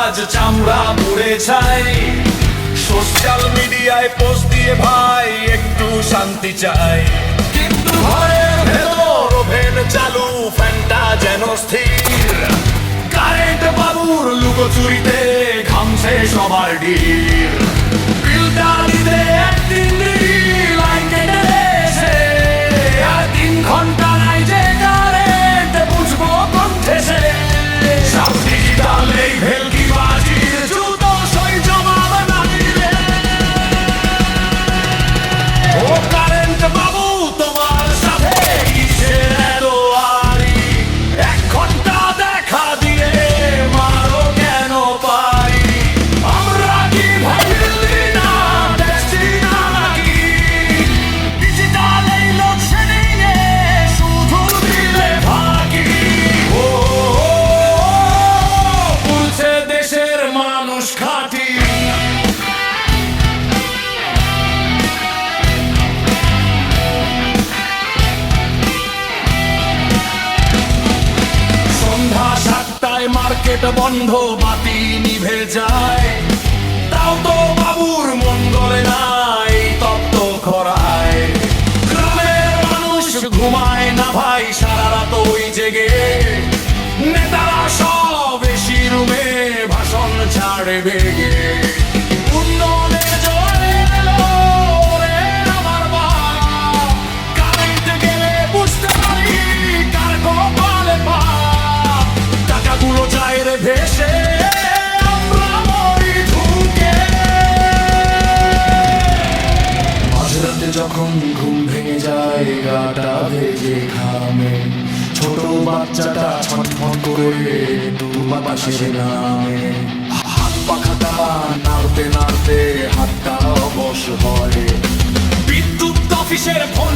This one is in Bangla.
আজ চামড়া পুড়ে ছাই। সোশ্যাল মিডিয়ায় পোস্ট দিয়ে ভাই একটু শান্তি চাই, কিন্তু ঘরের ভেতর ওভেন চালু, ফ্যানটা যেন স্থির। কারেন্ট বাবুর লুকোচুরিতে ঘামছে সবার ঢির। বিলটা দিতে একদিন দেরি, লাইন কেটে এসে আর 3 ঘন্টা নাই যে কারেন্ট, বুঝবো কোন ঠেসে। সব ডিজিটাল এই ভেলকিবাজির জুতো সই জবাব না দিলে। ও কারেন্ট বাবু তোমার সাথে কিসের এত আড়ি? 1 ঘন্টা দেখা দিয়ে মারো কেন পারি? আমরা কি ভাবলি না দেখছি না নাকি? ডিজিটাল এই লোডশেডিং এ শুধু দিলে ফাঁকি। ও পুরছে দেশের মানুষ খাঁটি। সন্ধ্যা 7টায় মার্কেট বন্ধ, বাতি নিভে যায়, তাও তো বাবুর মন গলে নাই তপ্ত খরায়। গ্রামের মানুষ ঘুমায় না ভাই সারা রাত ওই জেগে, নেতারা সব এসি রুমে ভাষণ ছাড়ে বেগে। উন্নয়নের জোরে এলো রে আমার বাপ, কারেন্ট গেলে বুঝতে পারি কার কপালে পাপ। টাকাগুলো যায় রে ভেসে, আমরা মরি ঢুকে। মাঝরাতে যখন ঘুম ভেঙে যায়, গাটা ভেজে ঘামে, ছোট বাচ্চাটা ছটফট করে দু বাতাসে নামে। হাত পাখাটা নাড়তে নাড়তে হাতটা অবশ হয়। বিদ্যুৎ অফিসের ফোন